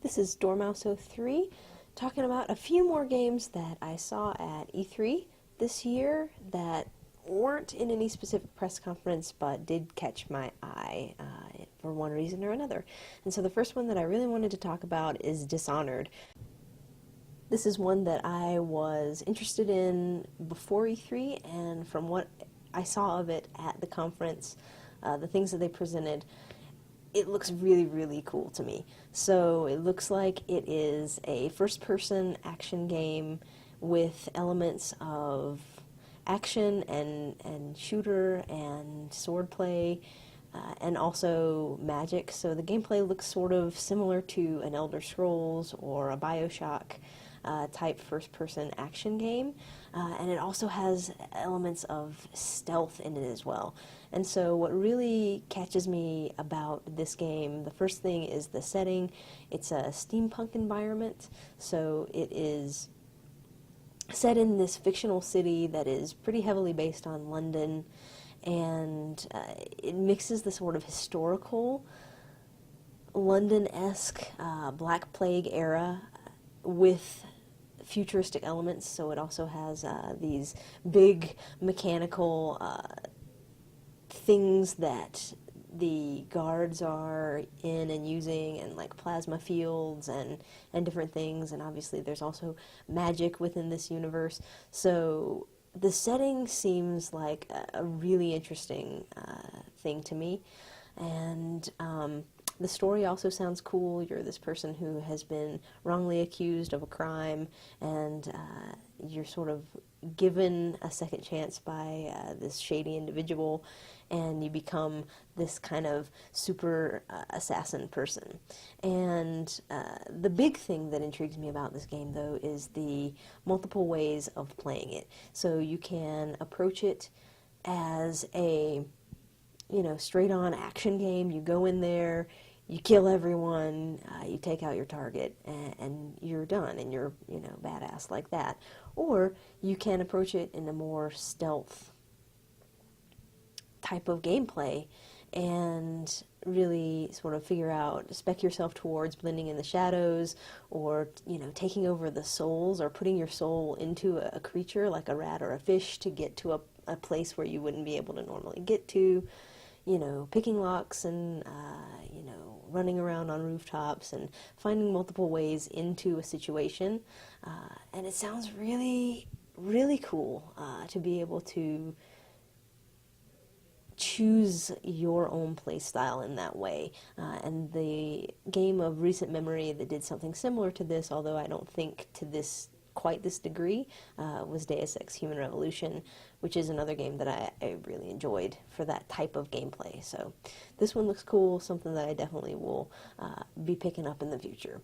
This is Dormouse03 talking about a few more games that I saw at E3 this year that weren't in any specific press conference but did catch my eye for one reason or another. And so the first one that I really wanted to talk about is Dishonored. This is one that I was interested in before E3, and from what I saw of it at the conference, the things that they presented, it looks really, really cool to me. So it looks like it is a first-person action game with elements of action and shooter and swordplay and also magic. So the gameplay looks sort of similar to an Elder Scrolls or a BioShock type first-person action game, and it also has elements of stealth in it as well. And so what really catches me about this game, the first thing is the setting. It's a steampunk environment, so it is set in this fictional city that is pretty heavily based on London, and it mixes the sort of historical London-esque Black Plague era with futuristic elements. So it also has these big mechanical things that the guards are in and using, and like plasma fields and different things, and obviously there's also magic within this universe. So the setting seems like a really interesting thing to me, and the story also sounds cool. You're this person who has been wrongly accused of a crime, and you're sort of given a second chance by this shady individual, and you become this kind of super assassin person. And the big thing that intrigues me about this game, though, is the multiple ways of playing it. So you can approach it as a, straight-on action game. You go in there, you kill everyone, you take out your target, and you're done, and you're, badass like that. Or you can approach it in a more stealth type of gameplay and really sort of figure out, spec yourself towards blending in the shadows, or, taking over the souls, or putting your soul into a creature like a rat or a fish to get to a place where you wouldn't be able to normally get to, picking locks and, running around on rooftops and finding multiple ways into a situation. And it sounds really, really cool to be able to choose your own play style in that way. And the game of recent memory that did something similar to this, although I don't think to quite this degree, was Deus Ex Human Revolution, which is another game that I really enjoyed for that type of gameplay. So this one looks cool, something that I definitely will be picking up in the future.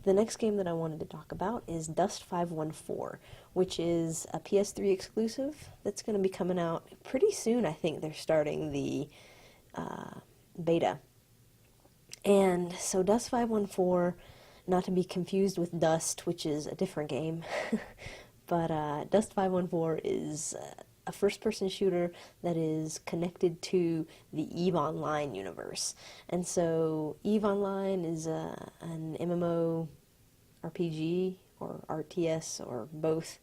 The next game that I wanted to talk about is Dust 514, which is a PS3 exclusive that's going to be coming out pretty soon. I think they're starting the beta. And so Dust 514, not to be confused with Dust, which is a different game, but Dust 514 is a first-person shooter that is connected to the EVE Online universe. And so EVE Online is an MMO RPG or RTS or both.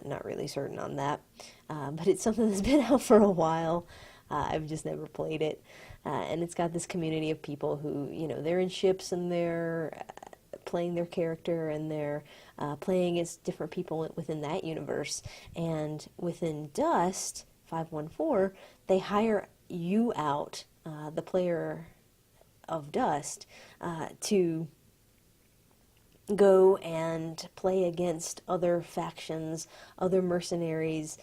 Not really certain on that, but it's something that's been out for a while. I've just never played it, and it's got this community of people who, they're in ships and they're playing their character, and they're playing as different people within that universe. And within Dust 514, they hire you out, the player of Dust, to go and play against other factions, other mercenaries,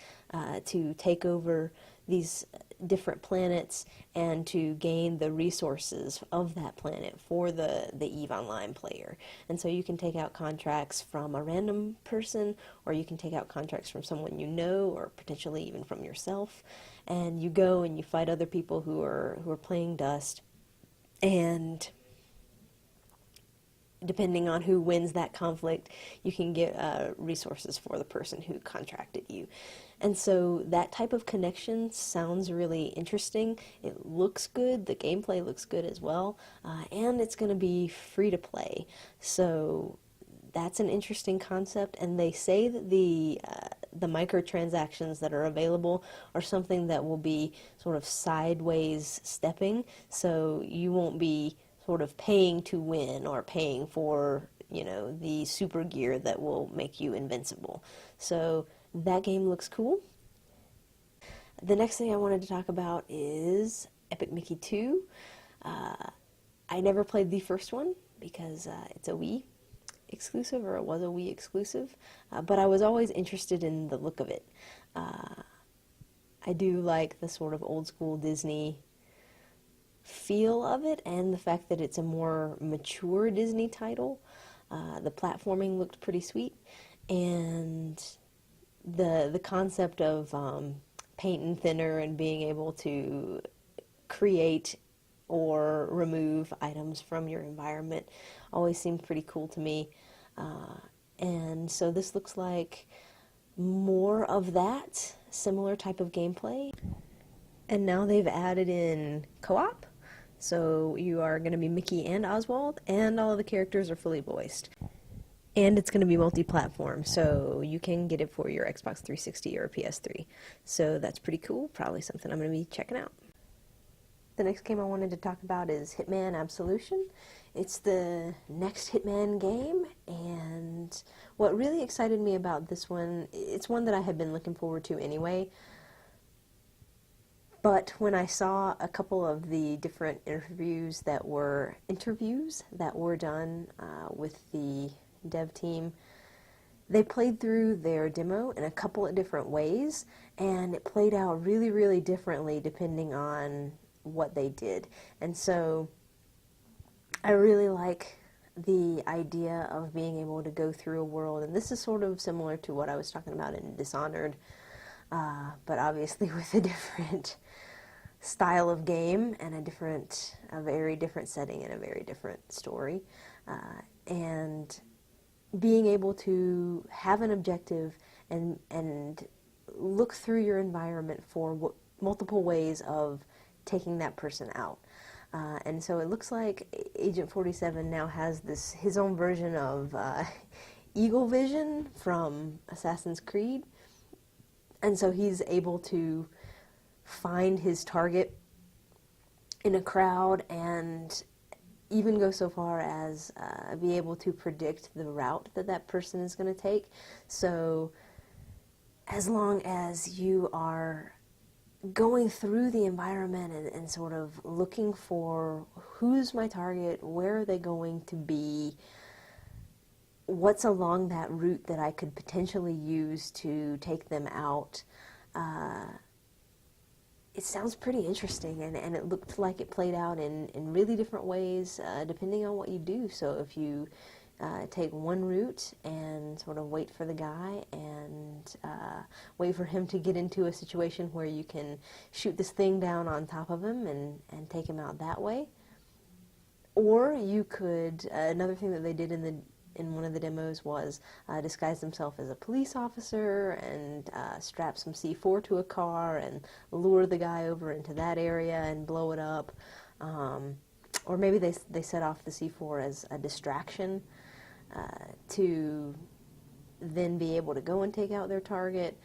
to take over these different planets and to gain the resources of that planet for the EVE Online player. And so you can take out contracts from a random person, or you can take out contracts from someone you know, or potentially even from yourself. And you go and you fight other people who are playing Dust, and depending on who wins that conflict, you can get resources for the person who contracted you. And so that type of connection sounds really interesting. It looks good, the gameplay looks good as well, and it's going to be free to play. So that's an interesting concept, and they say that the microtransactions that are available are something that will be sort of sideways stepping, so you won't be sort of paying to win or paying for, you know, the super gear that will make you invincible. So that game looks cool. The next thing I wanted to talk about is Epic Mickey 2. I never played the first one because it's a Wii exclusive, or it was a Wii exclusive, but I was always interested in the look of it. I do like the sort of old school Disney feel of it, and the fact that it's a more mature Disney title. The platforming looked pretty sweet, and the concept of paint and thinner and being able to create or remove items from your environment always seemed pretty cool to me. And so this looks like more of that similar type of gameplay. And now they've added in co-op, so you are going to be Mickey and Oswald, and all of the characters are fully voiced. And it's going to be multi-platform, so you can get it for your Xbox 360 or PS3. So that's pretty cool, probably something I'm going to be checking out. The next game I wanted to talk about is Hitman Absolution. It's the next Hitman game, and what really excited me about this one, it's one that I had been looking forward to anyway, but when I saw a couple of the different interviews that were done with the dev team, they played through their demo in a couple of different ways, and it played out really, really differently depending on what they did. And so I really like the idea of being able to go through a world, and this is sort of similar to what I was talking about in Dishonored, but obviously with a different style of game and a very different setting and a very different story, and being able to have an objective and look through your environment for multiple ways of taking that person out. And so it looks like Agent 47 now has his own version of Eagle Vision from Assassin's Creed, and so he's able to find his target in a crowd and even go so far as be able to predict the route that person is going to take. So as long as you are going through the environment and sort of looking for who's my target, where are they going to be, what's along that route that I could potentially use to take them out, it sounds pretty interesting, and it looked like it played out in really different ways depending on what you do. So if you take one route and sort of wait for the guy and wait for him to get into a situation where you can shoot this thing down on top of him and take him out that way. Or you could, another thing that they did in one of the demos was disguise himself as a police officer and strap some C4 to a car and lure the guy over into that area and blow it up. Or maybe they set off the C4 as a distraction to then be able to go and take out their target.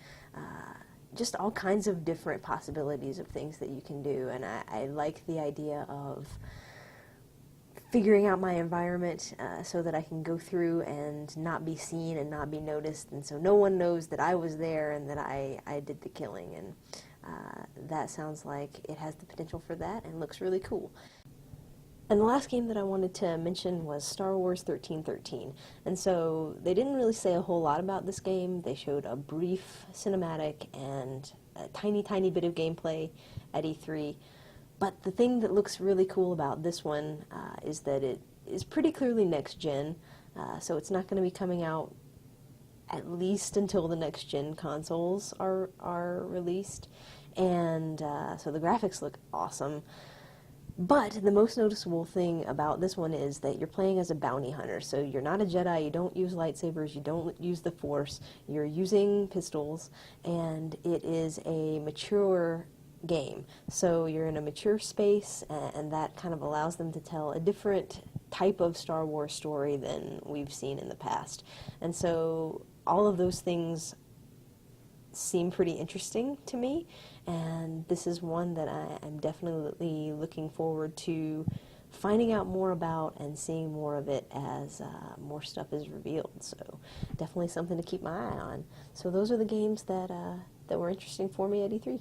Just all kinds of different possibilities of things that you can do, and I like the idea of figuring out my environment so that I can go through and not be seen and not be noticed, and so no one knows that I was there and that I did the killing, and that sounds like it has the potential for that and looks really cool. And the last game that I wanted to mention was Star Wars 1313. And so they didn't really say a whole lot about this game. They showed a brief cinematic and a tiny, tiny bit of gameplay at E3. But the thing that looks really cool about this one is that it is pretty clearly next-gen. So it's not going to be coming out at least until the next-gen consoles are released. And so the graphics look awesome. But the most noticeable thing about this one is that you're playing as a bounty hunter. So you're not a Jedi, you don't use lightsabers, you don't use the Force, you're using pistols, and it is a mature game. So you're in a mature space, and that kind of allows them to tell a different type of Star Wars story than we've seen in the past. And so all of those things seem pretty interesting to me, and this is one that I'm definitely looking forward to finding out more about and seeing more of it as more stuff is revealed. So definitely something to keep my eye on. So those are the games that were interesting for me at E3.